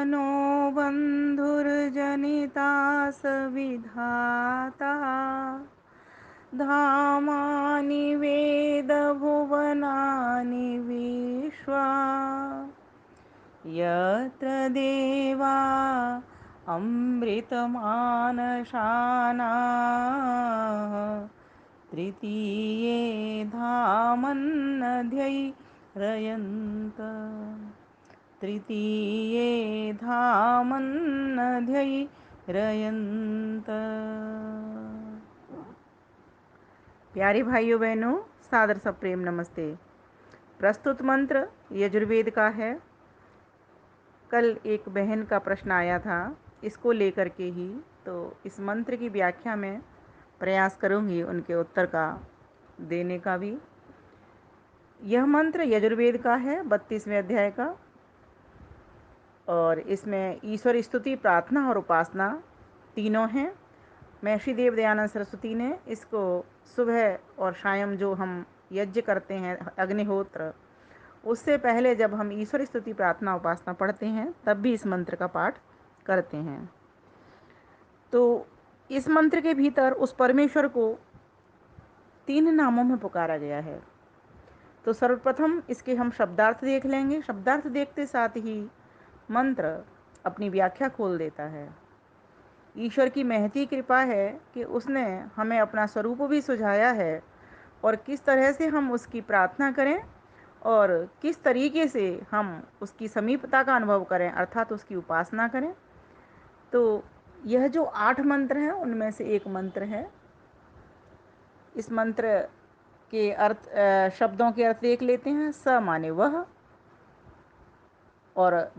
No बन्धुर्जनिता सविधाता धामानि वेदभुवनानि विश्वा यत्र देवा अमृतमानशानाः तृतीये धामन्नध्यैरयन्त तृतीये धामन्नध्यैरयन्त। प्यारे भाइयों बहनों, सादर सप्रेम नमस्ते। प्रस्तुत मंत्र यजुर्वेद का है। कल एक बहन का प्रश्न आया था, इसको लेकर के ही, तो इस मंत्र की व्याख्या में प्रयास करूंगी उनके उत्तर का देने का भी। यह मंत्र यजुर्वेद का है, 32वें अध्याय का, और इसमें ईश्वर स्तुति, प्रार्थना और उपासना तीनों हैं। महर्षि देव दयानंद सरस्वती ने इसको सुबह और शाम जो हम यज्ञ करते हैं, अग्निहोत्र, उससे पहले जब हम ईश्वर स्तुति, प्रार्थना, उपासना पढ़ते हैं तब भी इस मंत्र का पाठ करते हैं। तो इस मंत्र के भीतर उस परमेश्वर को 3 नामों में पुकारा गया है। तो सर्वप्रथम इसके हम शब्दार्थ देख लेंगे। शब्दार्थ देखते साथ ही मंत्र अपनी व्याख्या खोल देता है। ईश्वर की महती कृपा है कि उसने हमें अपना स्वरूप भी सुझाया है और किस तरह से हम उसकी प्रार्थना करें और किस तरीके से हम उसकी समीपता का अनुभव करें, अर्थात उसकी उपासना करें। तो यह जो 8 मंत्र हैं उनमें से एक मंत्र है। इस मंत्र के अर्थ, शब्दों के अर्थ देख लेते हैं। स माने वह, और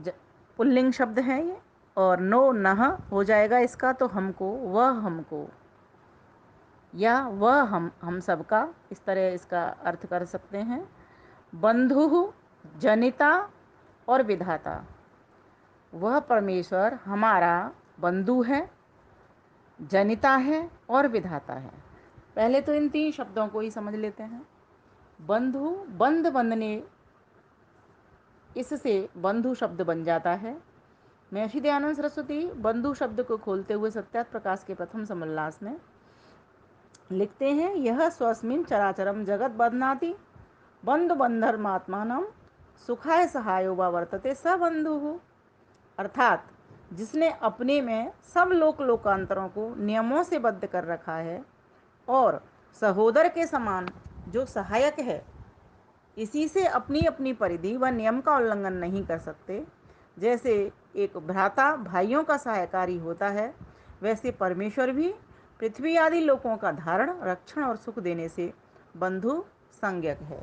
पुल्लिंग शब्द है ये, और नो नह हो जाएगा इसका, तो हमको, वह हमको, या वह हम सबका, इस तरह इसका अर्थ कर सकते हैं। बंधु, जनिता और विधाता। वह परमेश्वर हमारा बंधु है, जनिता है और विधाता है। पहले तो इन 3 शब्दों को ही समझ लेते हैं। बंधु, बंध बंधने, इससे बंधु शब्द बन जाता है। महर्षि दयानंद सरस्वती बंधु शब्द को खोलते हुए सत्यार्थ प्रकाश के प्रथम समोल्लास में लिखते हैं, यह स्वस्मिन् चराचरम जगत बध्नाति बंधु बंधर्मात्मानम सुखाय सहायो वा वर्तते स बंधु। अर्थात जिसने अपने में सब लोक लोकांतरों को नियमों से बद्ध कर रखा है और सहोदर के समान जो सहायक है, इसी से अपनी अपनी परिधि व नियम का उल्लंघन नहीं कर सकते। जैसे एक भ्राता भाइयों का सहायकारी होता है, वैसे परमेश्वर भी पृथ्वी आदि लोकों का धारण, रक्षण और सुख देने से बंधु संज्ञक है।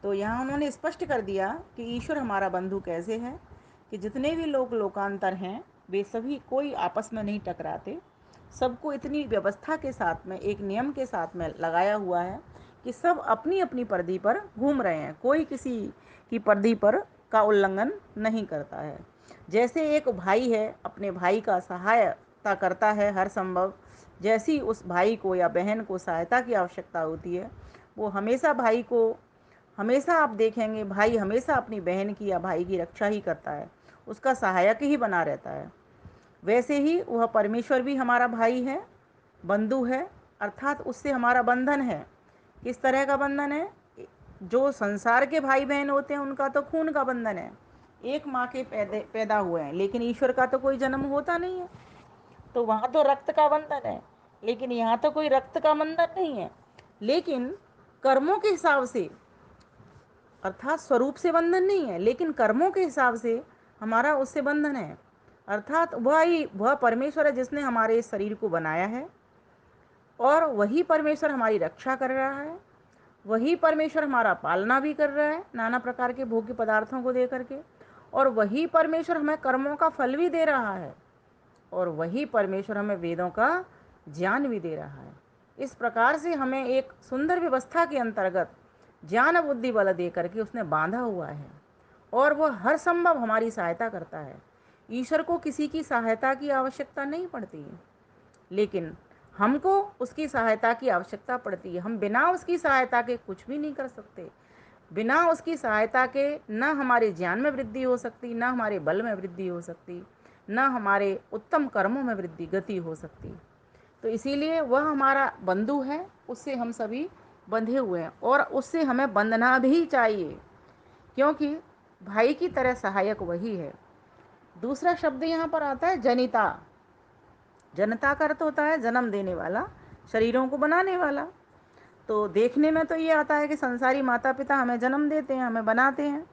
तो यहाँ उन्होंने स्पष्ट कर दिया कि ईश्वर हमारा बंधु कैसे है, कि जितने भी लोग लोकांतर हैं वे सभी कोई आपस में नहीं टकराते, सबको इतनी व्यवस्था के साथ में, एक नियम के साथ में लगाया हुआ है कि सब अपनी अपनी परिधि पर घूम रहे हैं, कोई किसी की परिधि पर का उल्लंघन नहीं करता है। जैसे एक भाई है, अपने भाई का सहायता करता है हर संभव, जैसी उस भाई को या बहन को सहायता की आवश्यकता होती है, वो हमेशा भाई को, हमेशा आप देखेंगे भाई हमेशा अपनी बहन की या भाई की रक्षा ही करता है, उसका सहायक ही बना रहता है। वैसे ही वह परमेश्वर भी हमारा भाई है, बंधु है, अर्थात उससे हमारा बंधन है। किस तरह का बंधन है? जो संसार के भाई बहन होते हैं उनका तो खून का बंधन है, एक माँ के पैदा हुए हैं, लेकिन ईश्वर का तो कोई जन्म होता नहीं है, तो वहाँ तो रक्त का बंधन है। लेकिन यहाँ तो कोई रक्त का बंधन नहीं है, लेकिन कर्मों के हिसाब से, अर्थात स्वरूप से बंधन नहीं है, लेकिन कर्मों के हिसाब से हमारा उससे बंधन है। अर्थात वह परमेश्वर है जिसने हमारे इस शरीर को बनाया है, और वही परमेश्वर हमारी रक्षा कर रहा है, वही परमेश्वर हमारा पालना भी कर रहा है नाना प्रकार के भोग्य पदार्थों को दे करके, और वही परमेश्वर हमें कर्मों का फल भी दे रहा है, और वही परमेश्वर हमें वेदों का ज्ञान भी दे रहा है। इस प्रकार से हमें एक सुंदर व्यवस्था के अंतर्गत ज्ञान बुद्धि बल दे करके उसने बांधा हुआ है, और वह हर संभव हमारी सहायता करता है। ईश्वर को किसी की सहायता की आवश्यकता नहीं पड़ती, लेकिन हमको उसकी सहायता की आवश्यकता पड़ती है। हम बिना उसकी सहायता के कुछ भी नहीं कर सकते। बिना उसकी सहायता के न हमारे ज्ञान में वृद्धि हो सकती, न हमारे बल में वृद्धि हो सकती, न हमारे उत्तम कर्मों में वृद्धि गति हो सकती। तो इसीलिए वह हमारा बंधु है, उससे हम सभी बंधे हुए हैं और उससे हमें बंधना भी चाहिए, क्योंकि भाई की तरह सहायक वही है। दूसरा शब्द यहाँ पर आता है जनिता। जनता का अर्थ होता है जन्म देने वाला, शरीरों को बनाने वाला। तो देखने में तो ये आता है कि संसारी माता पिता हमें जन्म देते हैं, हमें बनाते हैं,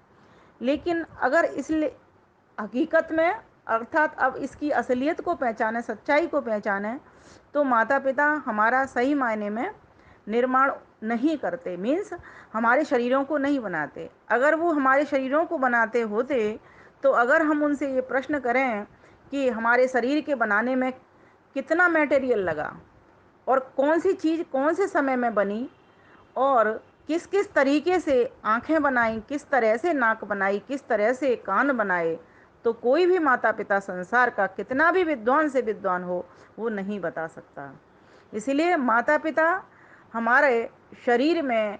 लेकिन अगर इसलिए हकीकत में, अर्थात अब इसकी असलियत को पहचाने, सच्चाई को पहचाने, तो माता पिता हमारा सही मायने में निर्माण नहीं करते, मीन्स हमारे शरीरों को नहीं बनाते। अगर वो हमारे शरीरों को बनाते होते तो अगर हम उनसे ये प्रश्न करें कि हमारे शरीर के बनाने में कितना मटेरियल लगा और कौन सी चीज़ कौन से समय में बनी और किस किस तरीके से आंखें बनाई, किस तरह से नाक बनाई, किस तरह से कान बनाए, तो कोई भी माता पिता संसार का कितना भी विद्वान से विद्वान हो, वो नहीं बता सकता। इसलिए माता पिता हमारे शरीर में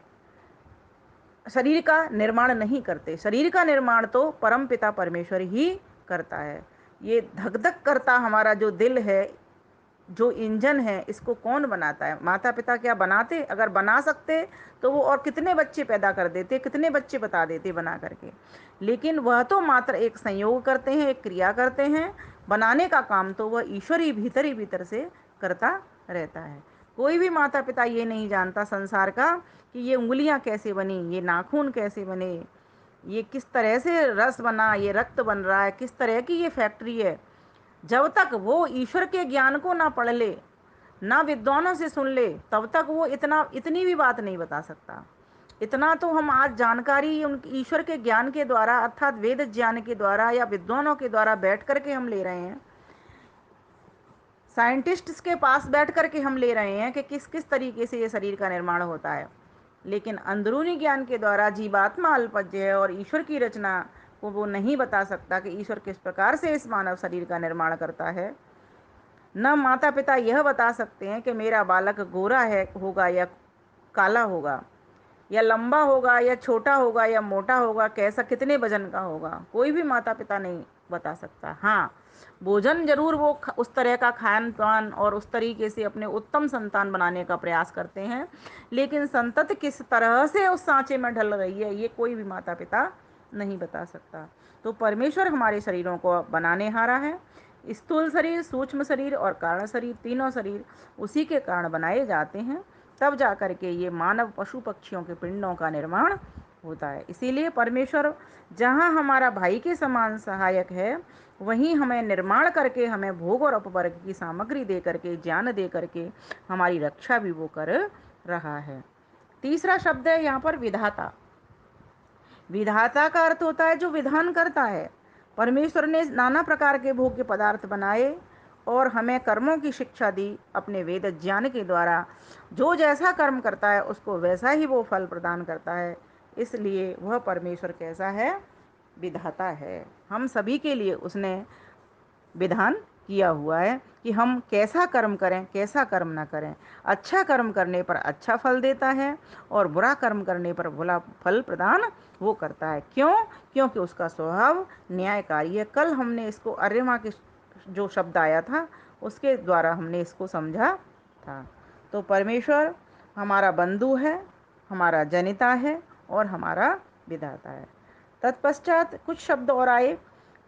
शरीर का निर्माण नहीं करते। शरीर का निर्माण तो परम पिता परमेश्वर ही करता है। ये धक धक करता हमारा जो दिल है, जो इंजन है, इसको कौन बनाता है? माता पिता क्या बनाते? अगर बना सकते तो वो और कितने बच्चे पैदा कर देते, कितने बच्चे बता देते बना करके। लेकिन वह तो मात्र एक संयोग करते हैं, एक क्रिया करते हैं। बनाने का काम तो वह ईश्वर ही भीतर से करता रहता है। कोई भी माता पिता ये नहीं जानता संसार का कि ये उंगलियां कैसे बनी, ये नाखून कैसे बने, ये किस तरह से रस बना, ये रक्त बन रहा है, किस तरह की ये फैक्ट्री है। जब तक वो ईश्वर के ज्ञान को ना पढ़ ले, ना विद्वानों से सुन ले, तब तक वो इतनी भी बात नहीं बता सकता। इतना तो हम आज जानकारी उन ईश्वर के ज्ञान के द्वारा, अर्थात वेद ज्ञान के द्वारा या विद्वानों के द्वारा बैठ करके हम ले रहे हैं, साइंटिस्ट्स के पास बैठ करके हम ले रहे हैं कि किस किस तरीके से ये शरीर का निर्माण होता है। लेकिन अंदरूनी ज्ञान के द्वारा जीवात्मा अल्पज्य है और ईश्वर की रचना को वो नहीं बता सकता कि ईश्वर किस प्रकार से इस मानव शरीर का निर्माण करता है। न माता पिता यह बता सकते हैं कि मेरा बालक गोरा है होगा या काला होगा, या लंबा होगा या छोटा होगा या मोटा होगा, कैसा कितने वजन का होगा, कोई भी माता पिता नहीं बता सकता। हाँ, भोजन जरूर वो उस तरह का खान पान और उस तरीके से अपने उत्तम संतान बनाने का प्रयास करते हैं, लेकिन संतति किस तरह से उस सांचे में ढल रही है, ये कोई भी माता पिता नहीं बता सकता। तो परमेश्वर हमारे शरीरों को बनाने हारा है। स्थूल शरीर, सूक्ष्म शरीर और कारण शरीर, तीनों शरीर उसी के कारण बनाए जाते हैं। तब जा कर के ये मानव पशु पक्षियों के पिंडों का निर्माण होता है। इसीलिए परमेश्वर जहाँ हमारा भाई के समान सहायक है, वहीं हमें निर्माण करके, हमें भोग और उपवर्ग की सामग्री दे करके, ज्ञान दे करके हमारी रक्षा भी वो कर रहा है। तीसरा शब्द है यहाँ पर विधाता। विधाता का अर्थ होता है जो विधान करता है। परमेश्वर ने नाना प्रकार के भोग्य पदार्थ बनाए और हमें कर्मों की शिक्षा दी अपने वेद ज्ञान के द्वारा। जो जैसा कर्म करता है उसको वैसा ही वो फल प्रदान करता है। इसलिए वह परमेश्वर कैसा है? विधाता है। हम सभी के लिए उसने विधान किया हुआ है कि हम कैसा कर्म करें, कैसा कर्म ना करें। अच्छा कर्म करने पर अच्छा फल देता है और बुरा कर्म करने पर बुरा फल प्रदान वो करता है। क्यों? क्योंकि उसका स्वभाव न्यायकारी है। कल हमने इसको अर्यमा के जो शब्द आया था उसके द्वारा हमने इसको समझा था। तो परमेश्वर हमारा बंधु है, हमारा जनिता है और हमारा विधाता है। तत्पश्चात कुछ शब्द और आए,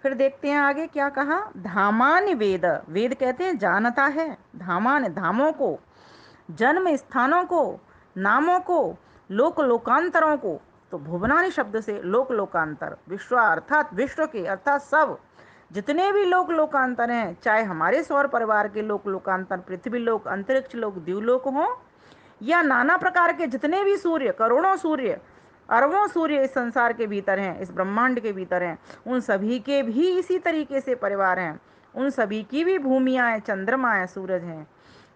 फिर देखते हैं आगे क्या कहा। धामान वेद, वेद कहते हैं जानता है। धामान, धामों को, जन्म स्थानों को, नामों को, लोक लोकांतरों को। तो भुवनानि शब्द से लोक लोकांतर, विश्व अर्थात विश्व के, अर्थात सब जितने भी लोक लोकांतर हैं, चाहे हमारे सौर परिवार के लोक लोकांतर, पृथ्वी लोक, अंतरिक्ष लोक, द्यूलोक हों, या नाना प्रकार के जितने भी सूर्य, करोड़ों सूर्य, अरबों सूर्य इस संसार के भीतर हैं, इस ब्रह्मांड के भीतर हैं, उन सभी के भी इसी तरीके से परिवार हैं। उन सभी की भी भूमियाँ हैं, चंद्रमा है, सूरज हैं।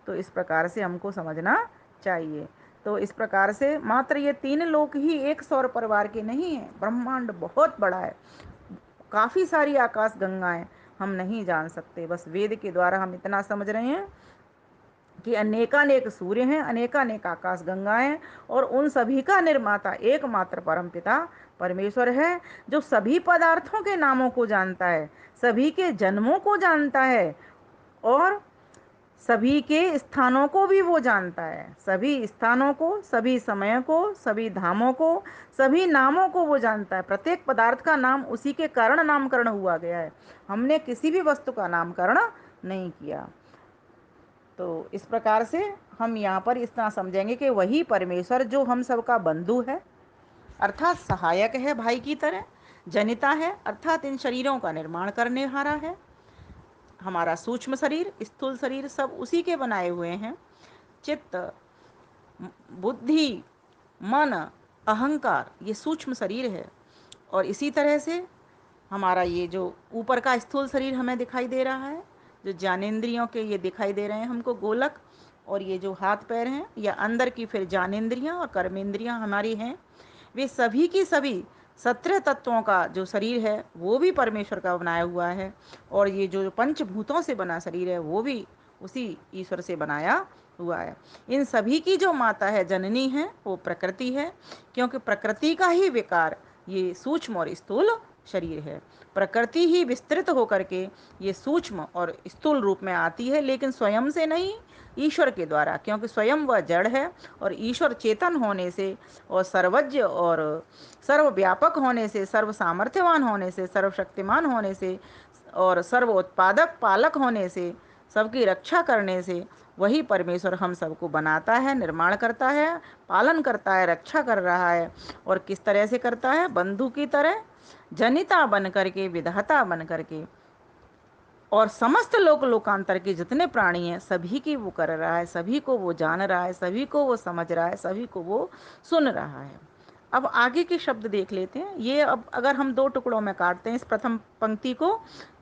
तो इस प्रकार से हमको समझना चाहिए। तो इस प्रकार से मात्र ये तीन लोक ही एक सौर परिवार के नहीं हैं। ब्रह्मांड बहुत बड़ा है, काफ़ी सारी आकाश गंगाएं हम नहीं जान सकते। बस वेद के द्वारा हम इतना समझ रहे हैं कि अनेकानेक सूर्य हैं, अनेकानेक आकाश गंगाएं, और उन सभी का निर्माता एकमात्र परमपिता परमेश्वर है, जो सभी पदार्थों के नामों को जानता है, सभी के जन्मों को जानता है, और सभी के स्थानों को भी वो जानता है। सभी स्थानों को, सभी समय को, सभी धामों को, सभी नामों को वो जानता है। प्रत्येक पदार्थ का नाम उसी के कारण नामकरण हुआ गया है। हमने किसी भी वस्तु का नामकरण नहीं किया। तो इस प्रकार से हम यहाँ पर इतना समझेंगे कि वही परमेश्वर जो हम सबका बंधु है, अर्थात सहायक है, भाई की तरह जनिता है, अर्थात इन शरीरों का निर्माण करने हारा है। हमारा सूक्ष्म शरीर, स्थूल शरीर सब उसी के बनाए हुए हैं। चित्त, बुद्धि, मन, अहंकार, ये सूक्ष्म शरीर है। और इसी तरह से हमारा ये जो ऊपर का स्थूल शरीर हमें दिखाई दे रहा है, जो ज्ञानेंद्रियों के ये दिखाई दे रहे हैं हमको गोलक, और ये जो हाथ पैर हैं या अंदर की फिर ज्ञानेंद्रियां और कर्मेंद्रियां हमारी हैं, वे सभी की सभी 17 तत्वों का जो शरीर है वो भी परमेश्वर का बनाया हुआ है। और ये जो पंचभूतों से बना शरीर है वो भी उसी ईश्वर से बनाया हुआ है। इन सभी की जो माता है, जननी है, वो प्रकृति है, क्योंकि प्रकृति का ही विकार ये सूक्ष्म और स्थूल शरीर है। प्रकृति ही विस्तृत होकर के ये सूक्ष्म और स्थूल रूप में आती है, लेकिन स्वयं से नहीं, ईश्वर के द्वारा, क्योंकि स्वयं वह जड़ है और ईश्वर चेतन होने से और सर्वज्ञ और सर्वव्यापक होने से, सर्व सामर्थ्यवान होने से, सर्वशक्तिमान होने से और सर्व उत्पादक पालक होने से, सबकी रक्षा करने से वही परमेश्वर हम सबको बनाता है, निर्माण करता है, पालन करता है, रक्षा कर रहा है। और किस तरह से करता है? बंधु की तरह, जनिता बन करके, विधाता बन करके, और समस्त लोक लोकांतर के जितने प्राणी हैं सभी की वो कर रहा है, सभी को वो जान रहा है, सभी को वो समझ रहा है, सभी को वो सुन रहा है। अब आगे के शब्द देख लेते हैं। ये अब अगर हम दो टुकड़ों में काटते हैं इस प्रथम पंक्ति को,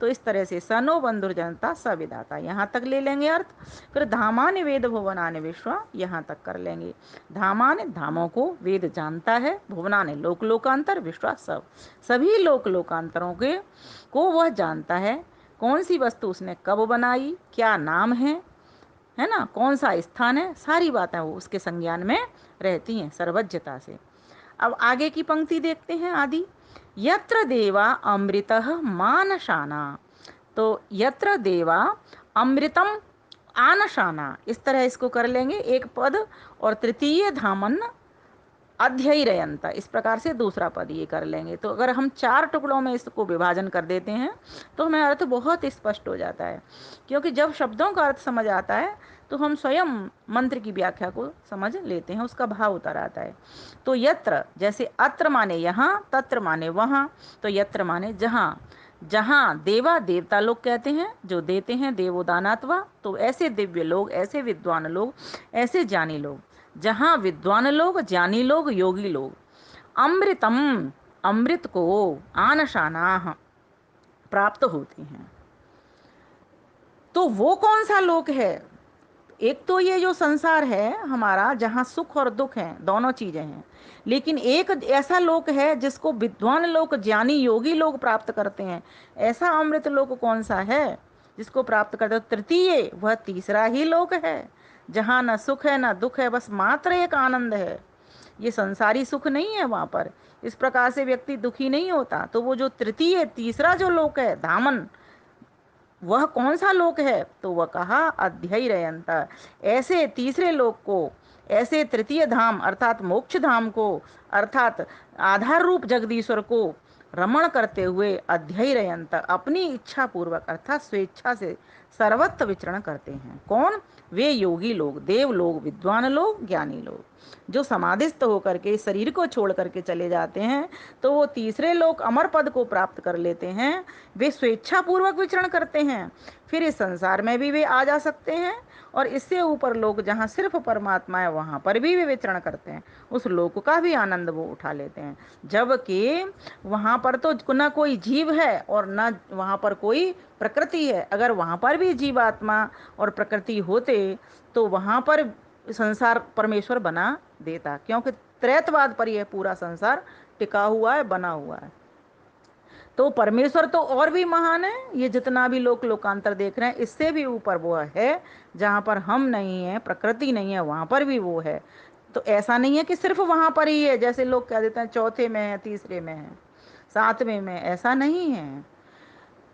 तो इस तरह से सनो बंधुर जनता सविदाता, यहाँ तक ले लेंगे अर्थ। फिर धामानि वेद भुवनानि विश्वा, यहाँ तक कर लेंगे। धामानि, धामों को, वेद जानता है, भुवनानि लोक लोकांतर, विश्वा सब, सभी लोक लोकांतरों के को वह जानता है। कौन सी वस्तु उसने कब बनाई, क्या नाम है ना, कौन सा स्थान है, सारी बातें वो उसके संज्ञान में रहती हैं सर्वज्ञता से। अब आगे की पंक्ति देखते हैं, आदि यत्र देवा अमृतः मानशाना, तो यत्र देवा अमृतम आनशाना, इस तरह इसको कर लेंगे एक पद, और तृतीय धामन अध्ययरयंत, इस प्रकार से दूसरा पद ये कर लेंगे। तो अगर हम 4 टुकड़ों में इसको विभाजन कर देते हैं तो हमें अर्थ बहुत स्पष्ट हो जाता है, क्योंकि जब शब्दों का अर्थ समझ आता है तो हम स्वयं मंत्र की व्याख्या को समझ लेते हैं, उसका भाव उतर आता है। तो यत्र, जैसे अत्र माने यहाँ, तत्र माने वहाँ, तो यत्र माने जहाँ, जहाँ देवा देवता लोग कहते हैं, जो देते हैं देवोदानात्वा, तो ऐसे दिव्य लोग, ऐसे विद्वान लोग, ऐसे ज्ञानी लोग, जहाँ विद्वान लोग, ज्ञानी लोग, योगी लोग अमृतम, अमृत को, आनशाना प्राप्त होते हैं। तो वो कौन सा लोक है? एक तो ये जो संसार है हमारा, जहाँ सुख और दुख हैं, दोनों चीजें हैं, लेकिन एक ऐसा लोक है जिसको विद्वान लोग, ज्ञानी योगी लोग प्राप्त करते हैं। ऐसा अमृत लोक कौन सा है जिसको प्राप्त करते हो? तृतीय, वह तीसरा ही लोक है, जहाँ न सुख है न दुख है, बस मात्र एक आनंद है। ये संसारी सुख नहीं है वहां पर, इस प्रकार से व्यक्ति दुखी नहीं होता। तो वो जो तृतीय, तीसरा जो लोक है, धामन, वह कौन सा लोक है? तो वह कहा अध्ययरयंत, ऐसे तीसरे लोक को, ऐसे तृतीय धाम अर्थात मोक्ष धाम को, अर्थात आधार रूप जगदीश्वर को रमण करते हुए अध्ययरयंत, अपनी इच्छा पूर्वक अर्थात स्वेच्छा से सर्वत्र विचरण करते हैं। कौन? वे योगी लोग, देव लोग, विद्वान लोग, ज्ञानी लोग, जो समाधिस्थ होकर के शरीर को छोड़ करके चले जाते हैं तो वो तीसरे लोक अमर पद को प्राप्त कर लेते हैं। वे स्वेच्छा पूर्वक विचरण करते हैं, फिर इस संसार में भी वे आ जा सकते हैं, और इससे ऊपर लोक जहाँ सिर्फ परमात्मा है वहाँ पर भी वे विचरण करते हैं, उस लोक का भी आनंद वो उठा लेते हैं। जबकि वहाँ पर तो न कोई जीव है और न वहाँ पर कोई प्रकृति है। अगर वहाँ पर भी जीवात्मा और प्रकृति होते तो वहाँ पर संसार परमेश्वर बना देता, क्योंकि त्रैतवाद पर यह पूरा संसार टिका हुआ है, बना हुआ है। तो परमेश्वर तो और भी महान है। ये जितना भी लोक लोकांतर देख रहे हैं इससे भी ऊपर वो है। जहाँ पर हम नहीं है, प्रकृति नहीं है, वहाँ पर भी वो है। तो ऐसा नहीं है कि सिर्फ वहाँ पर ही है, जैसे लोग कह देते हैं चौथे में है, तीसरे में है, सातवें में, ऐसा नहीं है।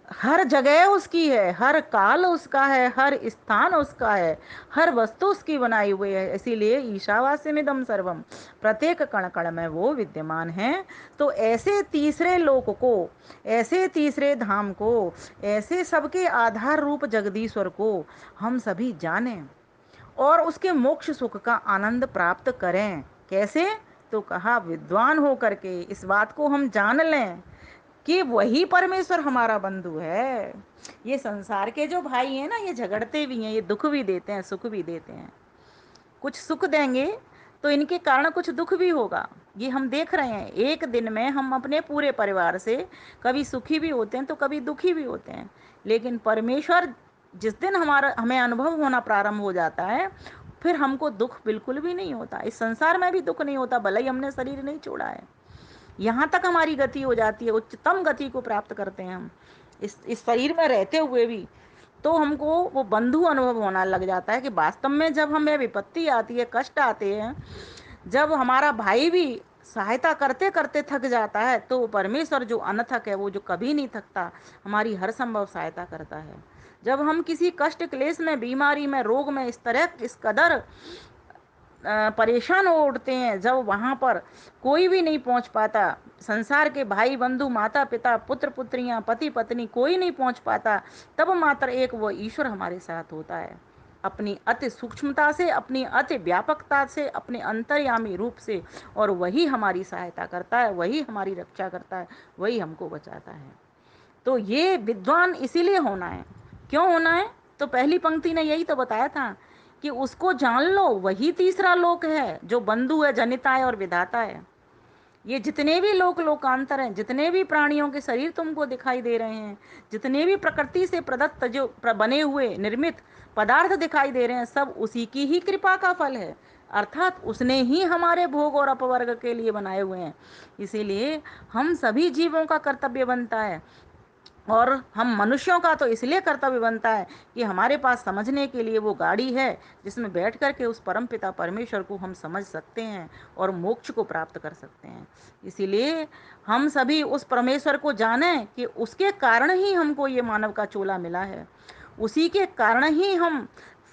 हर जगह उसकी है, हर काल उसका है, हर स्थान उसका है, हर वस्तु उसकी बनाई हुई है। इसीलिए ईशावास्यमिदं सर्वम, प्रत्येक कण कण में वो विद्यमान है। तो ऐसे तीसरे लोक को, ऐसे तीसरे धाम को, ऐसे सबके आधार रूप जगदीश्वर को हम सभी जानें और उसके मोक्ष सुख का आनंद प्राप्त करें। कैसे? तो कहा विद्वान हो करके इस बात को हम जान लें कि वही परमेश्वर हमारा बंधु है। ये संसार के जो भाई हैं ना, ये झगड़ते भी हैं, ये दुख भी देते हैं, सुख भी देते हैं। कुछ सुख देंगे तो इनके कारण कुछ दुख भी होगा। ये हम देख रहे हैं, एक दिन में हम अपने पूरे परिवार से कभी सुखी भी होते हैं तो कभी दुखी भी होते हैं। लेकिन परमेश्वर जिस दिन हमारा हमें अनुभव होना प्रारंभ हो जाता है, फिर हमको दुख बिल्कुल भी नहीं होता। इस संसार में भी दुख नहीं होता, भले ही हमने शरीर नहीं छोड़ा है। यहाँ तक हमारी गति हो जाती है, उच्चतम गति को प्राप्त करते हैं हम इस शरीर में रहते हुए भी। तो हमको वो बंधु अनुभव होना लग जाता है कि वास्तव में जब हमें विपत्ति आती है, कष्ट आते हैं, जब हमारा भाई भी सहायता करते करते थक जाता है, तो परमेश्वर जो अनथक है, वो जो कभी नहीं थकता, हमारी हर संभव सहायता करता है। जब हम किसी कष्ट क्लेश में, बीमारी में, रोग में इस तरह इस कदर परेशान हो उठते हैं, जब वहाँ पर कोई भी नहीं पहुँच पाता, संसार के भाई बंधु, माता पिता, पुत्र पुत्रियाँ, पति पत्नी, कोई नहीं पहुँच पाता, तब मात्र एक वो ईश्वर हमारे साथ होता है। अपनी अति सूक्ष्मता से, अपनी अति व्यापकता से, अपने अंतर्यामी रूप से, और वही हमारी सहायता करता है, वही हमारी रक्षा करता है, वही हमको बचाता है। तो ये विद्वान इसीलिए होना है। क्यों होना है? तो पहली पंक्ति ने यही तो बताया था कि उसको जान लो, वही तीसरा लोक है जो बंधु है, जनिता है और विधाता है। ये जितने भी लोक लोकांतर हैं, जितने भी प्राणियों के शरीर तुमको दिखाई दे रहे हैं, जितने भी प्रकृति से प्रदत्त जो बने हुए निर्मित पदार्थ दिखाई दे रहे हैं, सब उसी की ही कृपा का फल है। अर्थात उसने ही हमारे भोग और अपवर्ग के लिए बनाए हुए हैं। इसीलिए हम सभी जीवों का कर्तव्य बनता है, और हम मनुष्यों का तो इसलिए कर्तव्य बनता है कि हमारे पास समझने के लिए वो गाड़ी है जिसमें बैठ कर के उस परम पिता परमेश्वर को हम समझ सकते हैं और मोक्ष को प्राप्त कर सकते हैं। इसीलिए हम सभी उस परमेश्वर को जानें कि उसके कारण ही हमको ये मानव का चोला मिला है, उसी के कारण ही हम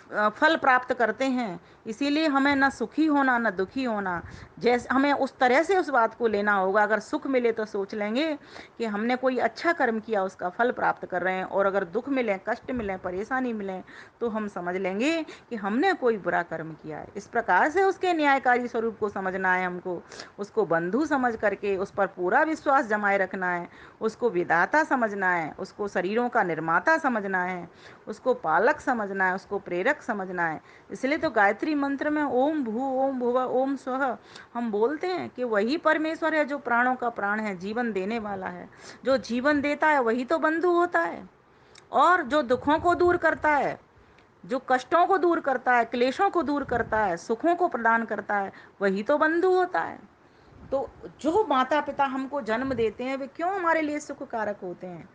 फल प्राप्त करते हैं। इसीलिए हमें ना सुखी होना ना दुखी होना, जैसे हमें उस तरह से उस बात को लेना होगा। अगर सुख मिले तो सोच लेंगे कि हमने कोई अच्छा कर्म किया, उसका फल प्राप्त कर रहे हैं, और अगर दुख मिले, कष्ट मिले, परेशानी मिले, तो हम समझ लेंगे कि हमने कोई बुरा कर्म किया है। इस प्रकार से उसके न्यायकारी स्वरूप को समझना है हमको, उसको बंधु समझ करके उस पर पूरा विश्वास जमाए रखना है, उसको विधाता समझना है, उसको शरीरों का निर्माता समझना है, उसको पालक समझना है, उसको प्रेरक समझना है। इसलिए तो गायत्री मंत्र में ओम भू ओम भुव ओम स्वः हम बोलते हैं कि वही परमेश्वर है जो प्राणों का प्राण है, जीवन देने वाला है। जो जीवन देता है वही तो बंधु होता है, और जो दुखों को दूर करता है, जो कष्टों को दूर करता है, क्लेशों को दूर करता है, सुखों को प्रदान करता है, वही तो बंधु होता है। तो जो माता पिता हमको जन्म देते हैं, वे क्यों हमारे लिए सुख कारक होते हैं?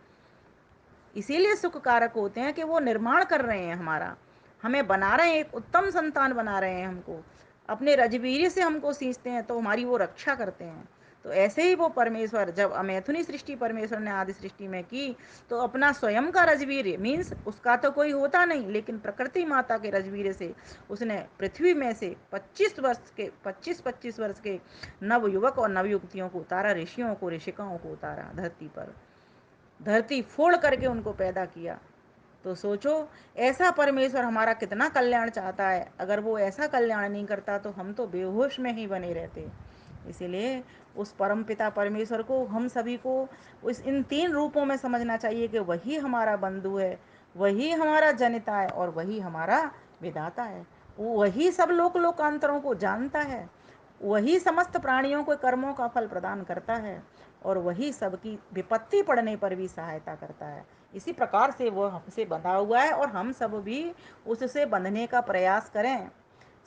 इसीलिए सुख कारक होते हैं कि वो निर्माण कर रहे हैं हमारा, हमें बना रहे हैं, एक उत्तम संतान बना रहे हैं हमको, अपने रजबीरी से हमको सींचते हैं, तो हमारी वो रक्षा करते हैं। तो ऐसे ही वो परमेश्वर, जब अमैथुनी सृष्टि परमेश्वर ने आदि सृष्टि में की, तो अपना स्वयं का रजवीर, मीन्स उसका तो कोई होता नहीं, लेकिन प्रकृति माता के रजवीर से उसने पृथ्वी में से 25 वर्ष के नव युवक और नव युवतियों को उतारा, ऋषियों को, ऋषिकाओं को उतारा धरती पर, धरती फोड़ करके उनको पैदा किया। तो सोचो, ऐसा परमेश्वर हमारा कितना कल्याण चाहता है। अगर वो ऐसा कल्याण नहीं करता तो हम तो बेहोश में ही बने रहते। इसीलिए उस परम पिता परमेश्वर को हम सभी को उस इन तीन रूपों में समझना चाहिए कि वही हमारा बंधु है, वही हमारा जनिता है, और वही हमारा विधाता है। वो वही सब लोक लोकांतरों को जानता है, वही समस्त प्राणियों को कर्मों का फल प्रदान करता है, और वही सबकी विपत्ति पड़ने पर भी सहायता करता है। इसी प्रकार से वो हमसे बंधा हुआ है, और हम सब भी उससे बंधने का प्रयास करें।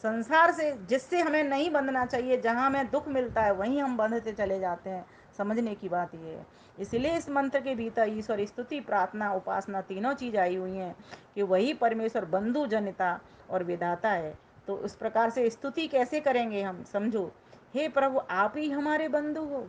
संसार से जिससे हमें नहीं बंधना चाहिए, जहाँ हमें दुख मिलता है वहीं हम बंधते चले जाते हैं। समझने की बात ये है। इसलिए इस मंत्र के भीतर ईश्वर स्तुति, प्रार्थना, उपासना तीनों चीज़ आई हुई हैं कि वही परमेश्वर बंधु, जनिता और विधाता है। तो उस प्रकार से स्तुति कैसे करेंगे हम, समझो। हे प्रभु, आप ही हमारे बंधु हो,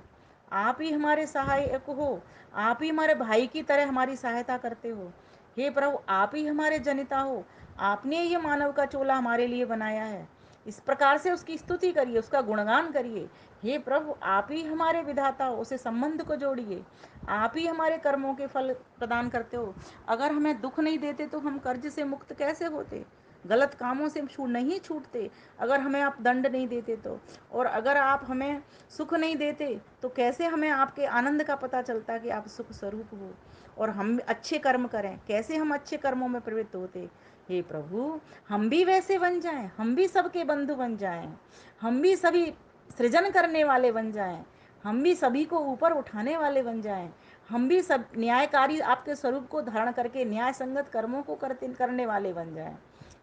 आप ही हमारे सहायक हो, आप ही हमारे भाई की तरह हमारी सहायता करते हो। हे प्रभु, आप ही हमारे जनिता हो, आपने ये मानव का चोला हमारे लिए बनाया है। इस प्रकार से उसकी स्तुति करिए, उसका गुणगान करिए। हे प्रभु, आप ही हमारे विधाता हो, उसे संबंध को जोड़िए। आप ही हमारे कर्मों के फल प्रदान करते हो। अगर हमें दुख नहीं देते तो हम कर्ज से मुक्त कैसे होते, गलत कामों से नहीं छूटते, अगर हमें आप दंड नहीं देते तो। और अगर आप हमें सुख नहीं देते तो कैसे हमें आपके आनंद का पता चलता कि आप सुख स्वरूप हो। और हम अच्छे कर्म करें, कैसे हम अच्छे कर्मों में प्रवृत्त होते। हे प्रभु, हम भी वैसे बन जाएं, हम भी सबके बंधु बन जाएं, हम भी सभी सृजन करने वाले बन जाएं, हम भी सभी को ऊपर उठाने वाले बन जाएं, हम भी सब न्यायकारी आपके स्वरूप को धारण करके न्याय संगत कर्मों को करने वाले बन जाएं।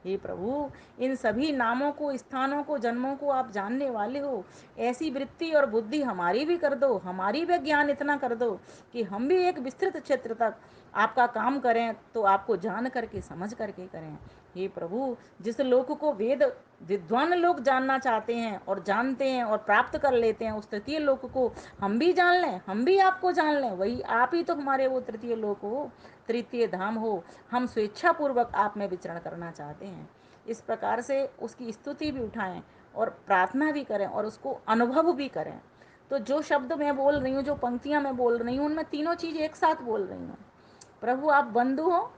हे प्रभु, इन सभी नामों को, स्थानों को, जन्मों को आप जानने वाले हो। ऐसी वृत्ति और बुद्धि हमारी भी कर दो, हमारी भी ज्ञान इतना कर दो कि हम भी एक विस्तृत क्षेत्र तक आपका काम करें तो आपको जान करके, समझ करके करें। हे प्रभु, जिस लोक को वेद विद्वान लोग जानना चाहते हैं और जानते हैं और प्राप्त कर लेते हैं, उस तृतीय लोक को हम भी जान लें, हम भी आपको जान लें। वही आप ही तो हमारे वो तृतीय लोक हो, तृतीय धाम हो। हम स्वेच्छापूर्वक आप में विचरण करना चाहते हैं। इस प्रकार से उसकी स्तुति भी उठाएं और प्रार्थना भी करें और उसको अनुभव भी करें। तो जो शब्द मैं बोल रही हूँ, जो पंक्तियाँ मैं बोल रही हूँ, उनमें तीनों चीज़ एक साथ बोल रही हूँ। प्रभु, आप बंधु हो,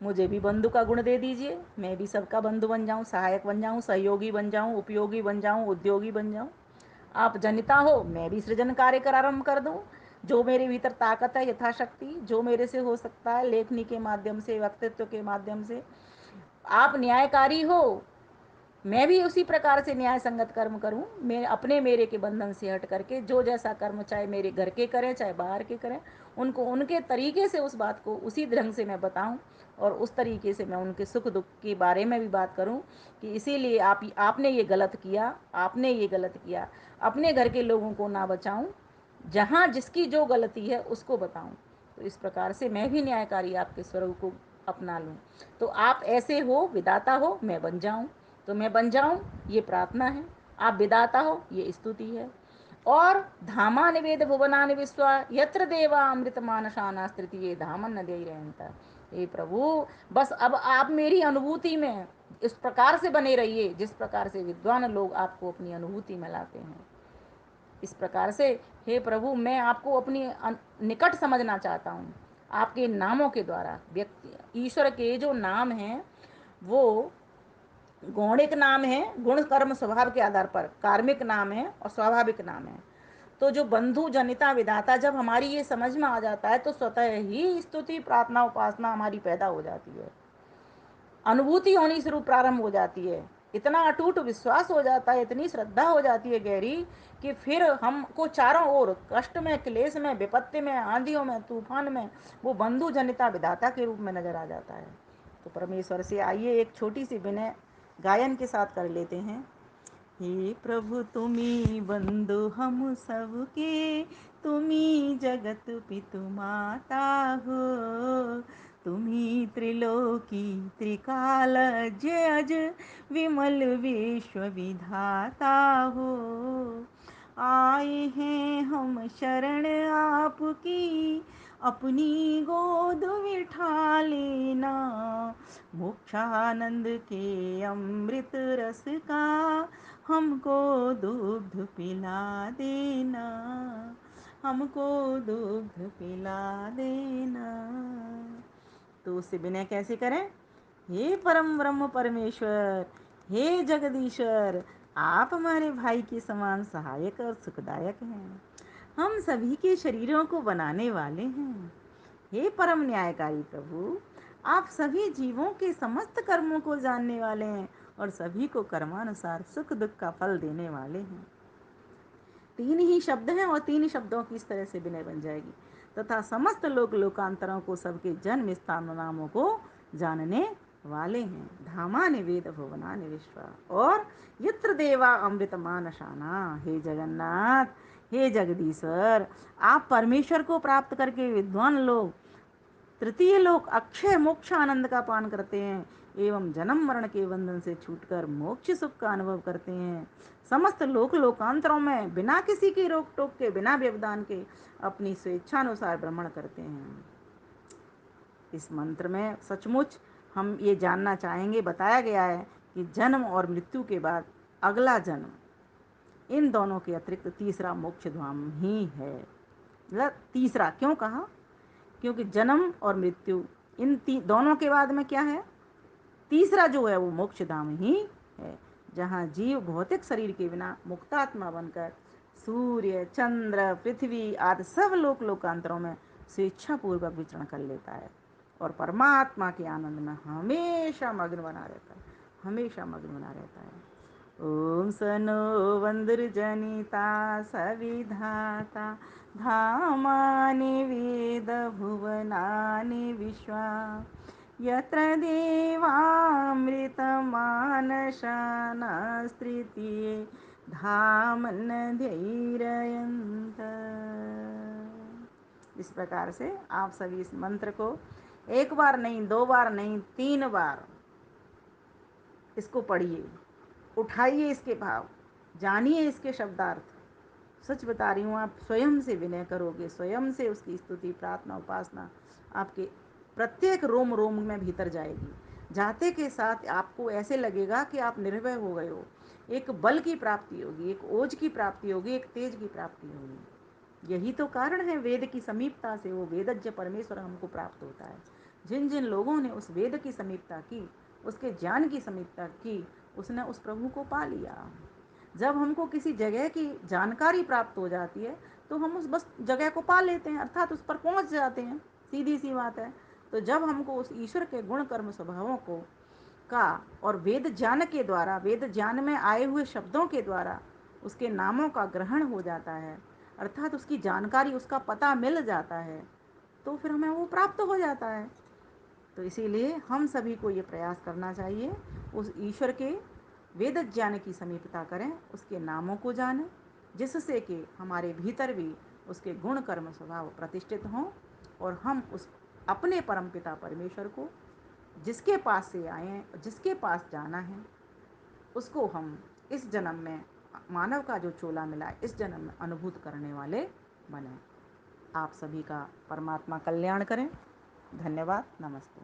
मुझे भी बंधु का गुण दे दीजिए, मैं भी सबका बंधु बन जाऊं, सहायक बन जाऊं, सहयोगी बन जाऊं, उपयोगी बन जाऊं, उद्योगी बन जाऊं। आप जनिता हो, मैं भी सृजन कार्य कर आरंभ कर दूं। जो मेरे भीतर ताकत है, यथाशक्ति जो मेरे से हो सकता है, लेखनी के माध्यम से, व्यक्तित्व के माध्यम से। आप न्यायकारी हो, मैं भी उसी प्रकार से न्याय संगत कर्म करूं। मैं अपने मेरे के बंधन से हट करके जो जैसा कर्म, चाहे मेरे घर के करें चाहे बाहर के करें, उनको उनके तरीके से, उस बात को उसी ढंग से मैं बताऊं और उस तरीके से मैं उनके सुख दुख के बारे में भी बात करूं कि इसीलिए आपने ये गलत किया, आपने ये गलत किया। अपने घर के लोगों को ना बचाऊं, जहाँ जिसकी जो गलती है उसको बताऊं। तो इस प्रकार से मैं भी न्यायकारी आपके स्वरूप को अपना लूं। तो आप ऐसे हो, विदाता हो, मैं बन जाऊं तो मैं बन जाऊं, ये प्रार्थना है। आप विदाता हो, ये स्तुति है। और धामा निवेद भुवना विश्वा यत्र देवा अमृत मानसाना तृतीय धामन न दे रहता। हे प्रभु, बस अब आप मेरी अनुभूति में इस प्रकार से बने रहिए जिस प्रकार से विद्वान लोग आपको अपनी अनुभूति में लाते हैं। इस प्रकार से हे प्रभु, मैं आपको अपनी निकट समझना चाहता हूँ आपके नामों के द्वारा। व्यक्ति ईश्वर के जो नाम हैं वो गौणिक नाम है, गुण कर्म स्वभाव के आधार पर, कार्मिक नाम है और स्वाभाविक नाम है। तो जो बंधु, जनिता, विधाता जब हमारी ये समझ में आ जाता है तो स्वतः ही स्तुति, प्रार्थना, उपासना हमारी पैदा हो जाती है, अनुभूति होनी शुरू प्रारंभ हो जाती है। इतना अटूट विश्वास हो जाता है, इतनी श्रद्धा हो जाती है गहरी कि फिर हमको चारों ओर कष्ट में, क्लेश में, विपत्ति में, आंधियों में, तूफान में वो बंधु, जनिता, विधाता के रूप में नजर आ जाता है। तो परमेश्वर से आइए एक छोटी सी विनय गायन के साथ कर लेते हैं। हे प्रभु, तुम्ही बंधु हम सबके, तुम्ही जगत पितु माता हो, तुम्ही त्रिलोकी त्रिकाल जय अज विमल विश्व विधाता हो। आए हैं हम शरण आपकी, अपनी गोद बिठा लेना, मोक्षानंद के अमृत रस का हमको दुग्ध पिला देना, हमको दुग्ध पिला देना। तो उससे विनय कैसे करें? हे परम ब्रह्म परमेश्वर, हे जगदीश्वर, आप हमारे भाई के समान सहायक और सुखदायक हैं। हम सभी के शरीरों को बनाने वाले हैं। हे परम न्यायकारी प्रभु, आप सभी जीवों के समस्त कर्मों को जानने वाले हैं और सभी को कर्मानुसार सुख दुख का फल देने वाले हैं। तीन ही शब्द हैं और तीन शब्दों की इस तरह से विनय बन जाएगी। तथा समस्त लोक लोकांतरों को सबके जन्म स्थान नामों को जानने वाले हैं। धामानि वेद भुवनानि विश्वा और यत्र देवा अमृत मानसाना। हे जगन्नाथ, हे जगदीश्वर, आप परमेश्वर को प्राप्त करके विद्वान लोग तृतीय लोक अक्षय मोक्ष आनंद का पान करते हैं एवं जन्म मरण के बंधन से छूटकर मोक्ष सुख का अनुभव करते हैं। समस्त लोक लोकांतरों में बिना किसी की रोक टोक के, बिना व्यवधान के अपनी स्वेच्छानुसार भ्रमण करते हैं। इस मंत्र में सचमुच हम ये जानना चाहेंगे, बताया गया है कि जन्म और मृत्यु के बाद अगला जन्म इन दोनों के अतिरिक्त तीसरा मोक्ष धाम ही है। मतलब तीसरा क्यों कहा? क्योंकि जन्म और मृत्यु इन दोनों के बाद में क्या है? तीसरा जो है वो मोक्ष धाम ही है, जहाँ जीव भौतिक शरीर के बिना मुक्तात्मा बनकर सूर्य, चंद्र, पृथ्वी आदि सब लोक लोकांतरों में स्वेच्छापूर्वक विचरण कर लेता है और परमात्मा के आनंद में हमेशा मग्न बना रहता है, हमेशा मग्न बना रहता है। ओम सनो वंदुर्जनिता सविधाता धामानि वेद भुवनानि विश्वा यत्र देवामृतमानसानास्तृतीये धामन्यधैर्ययन्त। इस प्रकार से आप सभी इस मंत्र को एक बार नहीं, दो बार नहीं, 3 बार इसको पढ़िए, उठाइए इसके भाव, जानिए इसके शब्दार्थ। सच बता रही हूँ, आप स्वयं से विनय करोगे, स्वयं से उसकी स्तुति, प्रार्थना, उपासना आपके प्रत्येक रोम रोम में भीतर जाएगी। जाते के साथ आपको ऐसे लगेगा कि आप निर्भय हो गए हो। एक बल की प्राप्ति होगी, एक ओज की प्राप्ति होगी, एक तेज की प्राप्ति होगी। यही तो कारण है वेद की समीपता से वो वेदज्ञ परमेश्वर हमको प्राप्त होता है। जिन जिन लोगों ने उस वेद की समीपता की, उसके ज्ञान की समीपता की, उसने उस प्रभु को पा लिया। जब हमको किसी जगह की जानकारी प्राप्त हो जाती है तो हम उस बस जगह को पा लेते हैं, अर्थात उस पर पहुंच जाते हैं, सीधी सी बात है। तो जब हमको उस ईश्वर के गुण कर्म स्वभावों को का और वेद ज्ञान के द्वारा, वेद ज्ञान में आए हुए शब्दों के द्वारा उसके नामों का ग्रहण हो जाता है, अर्थात उसकी जानकारी, उसका पता मिल जाता है, तो फिर हमें वो प्राप्त हो जाता है। तो इसीलिए हम सभी को ये प्रयास करना चाहिए, उस ईश्वर के वेद ज्ञान की समीपता करें, उसके नामों को जानें, जिससे कि हमारे भीतर भी उसके गुण कर्म स्वभाव प्रतिष्ठित हों और हम उस अपने परमपिता परमेश्वर को, जिसके पास से आए हैं, जिसके पास जाना है, उसको हम इस जन्म में, मानव का जो चोला मिला है, इस जन्म में अनुभूत करने वाले बने। आप सभी का परमात्मा कल्याण करें। धन्यवाद। नमस्ते।